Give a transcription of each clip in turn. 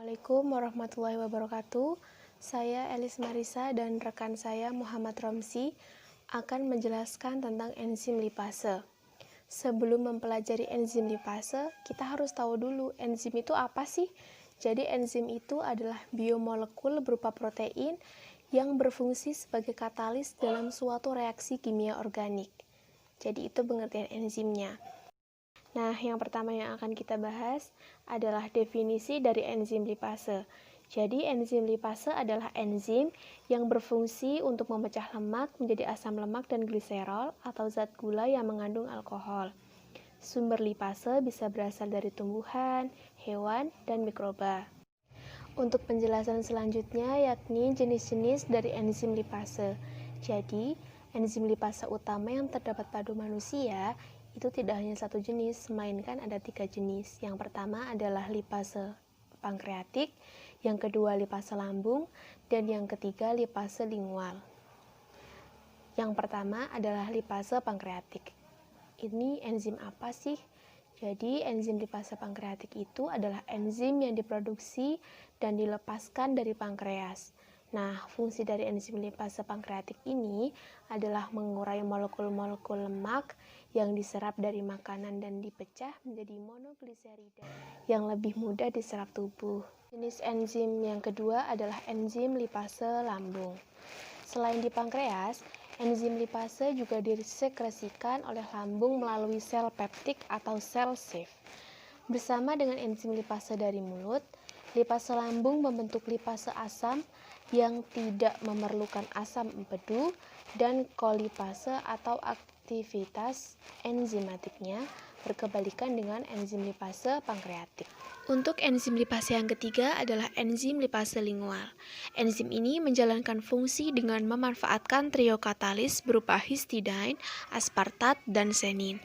Assalamualaikum warahmatullahi wabarakatuh. Saya Elis Marisa dan rekan saya Muhammad Romsi akan menjelaskan tentang enzim lipase. Sebelum mempelajari enzim lipase, kita harus tahu dulu enzim itu apa sih? Jadi enzim itu adalah biomolekul berupa protein yang berfungsi sebagai katalis dalam suatu reaksi kimia organik. Jadi itu pengertian enzimnya. Nah, yang pertama yang akan kita bahas adalah definisi dari enzim lipase. Jadi, enzim lipase adalah enzim yang berfungsi untuk memecah lemak menjadi asam lemak dan gliserol atau zat gula yang mengandung alkohol. Sumber lipase bisa berasal dari tumbuhan, hewan, dan mikroba. Untuk penjelasan selanjutnya yakni jenis-jenis dari enzim lipase. Jadi, enzim lipase utama yang terdapat pada manusia itu tidak hanya satu jenis, melainkan ada 3 jenis. Yang pertama adalah lipase pankreatik, yang kedua lipase lambung, dan yang ketiga lipase lingual. Yang pertama adalah lipase pankreatik. Ini enzim apa sih? Jadi, enzim lipase pankreatik itu adalah enzim yang diproduksi dan dilepaskan dari pankreas. Nah, fungsi dari enzim lipase pankreatik ini adalah mengurai molekul-molekul lemak yang diserap dari makanan dan dipecah menjadi monogliserida yang lebih mudah diserap tubuh. Jenis enzim yang kedua adalah enzim lipase lambung. Selain di pankreas, enzim lipase juga disekresikan oleh lambung melalui sel peptik atau sel Schiff. Bersama dengan enzim lipase dari mulut, lipase lambung membentuk lipase asam yang tidak memerlukan asam empedu dan kolipase atau aktivitas enzimatiknya berkebalikan dengan enzim lipase pankreatik. Untuk enzim lipase yang ketiga adalah enzim lipase lingual. Enzim ini menjalankan fungsi dengan memanfaatkan trio katalis berupa histidine, aspartat, dan senin.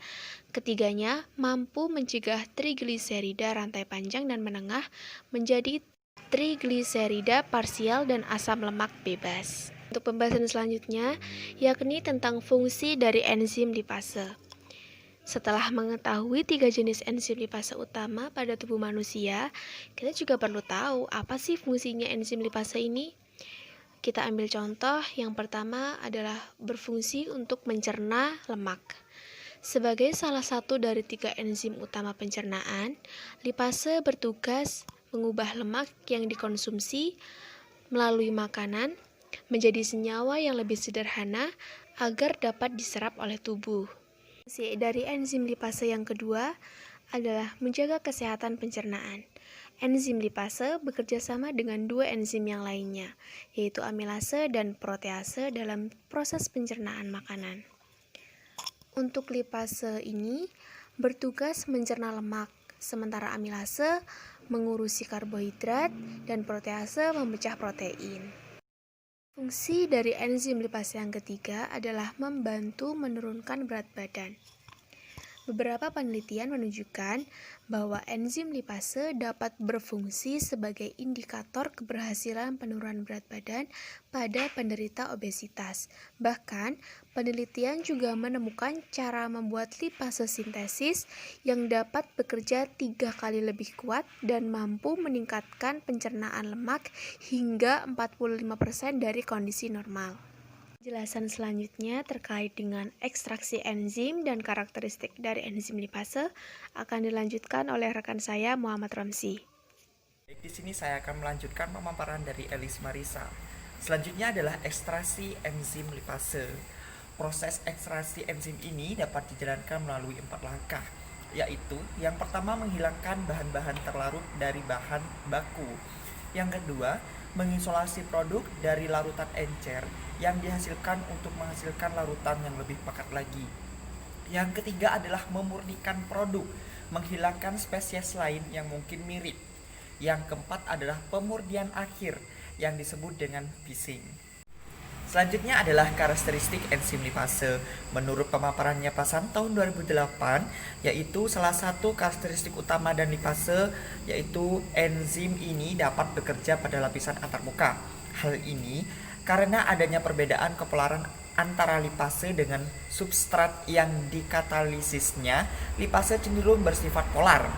Ketiganya mampu mencegah trigliserida rantai panjang dan menengah menjadi trigliserida parsial dan asam lemak bebas. Untuk pembahasan selanjutnya, yakni tentang fungsi dari enzim lipase. Setelah mengetahui 3 jenis enzim lipase utama pada tubuh manusia, kita juga perlu tahu apa sih fungsinya enzim lipase ini. Kita ambil contoh, yang pertama adalah berfungsi untuk mencerna lemak. Sebagai salah satu dari 3 enzim utama pencernaan, lipase bertugas mengubah lemak yang dikonsumsi melalui makanan menjadi senyawa yang lebih sederhana agar dapat diserap oleh tubuh. Fungsi dari enzim lipase yang kedua adalah menjaga kesehatan pencernaan. Enzim lipase bekerja sama dengan 2 enzim yang lainnya, yaitu amilase dan protease dalam proses pencernaan makanan. Untuk lipase ini bertugas mencerna lemak, sementara amilase mengurusi karbohidrat dan protease memecah protein. Fungsi dari enzim lipase yang ketiga adalah membantu menurunkan berat badan. Beberapa penelitian menunjukkan bahwa enzim lipase dapat berfungsi sebagai indikator keberhasilan penurunan berat badan pada penderita obesitas. Bahkan, penelitian juga menemukan cara membuat lipase sintesis yang dapat bekerja 3 kali lebih kuat dan mampu meningkatkan pencernaan lemak hingga 45% dari kondisi normal. Penjelasan selanjutnya terkait dengan ekstraksi enzim dan karakteristik dari enzim lipase akan dilanjutkan oleh rekan saya Muhammad Romsi. Di sini saya akan melanjutkan pemaparan dari Elis Marisa. Selanjutnya adalah ekstraksi enzim lipase. Proses ekstraksi enzim ini dapat dijalankan melalui 4 langkah, yaitu yang pertama menghilangkan bahan-bahan terlarut dari bahan baku. Yang kedua, mengisolasi produk dari larutan encer yang dihasilkan untuk menghasilkan larutan yang lebih pekat lagi. Yang ketiga adalah memurnikan produk, menghilangkan spesies lain yang mungkin mirip. Yang keempat adalah pemurnian akhir yang disebut dengan phishing. Selanjutnya adalah karakteristik enzim lipase. Menurut pemaparannya Pasan tahun 2008, yaitu salah satu karakteristik utama dan lipase, yaitu enzim ini dapat bekerja pada lapisan antarmuka. Hal ini karena adanya perbedaan kepolaran antara lipase dengan substrat yang dikatalisisnya. Lipase cenderung bersifat polar,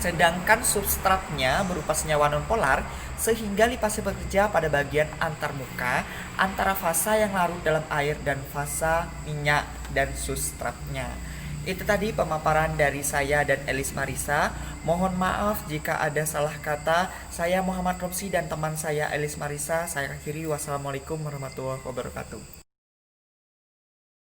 Sedangkan substratnya berupa senyawa nonpolar sehingga lipase bekerja pada bagian antarmuka antara fasa yang larut dalam air dan fasa minyak dan substratnya. Itu tadi pemaparan dari saya dan Elis Marisa. Mohon maaf jika ada salah kata. Saya Muhammad Romsi dan teman saya Elis Marisa. Saya akhiri. Wassalamualaikum warahmatullahi wabarakatuh.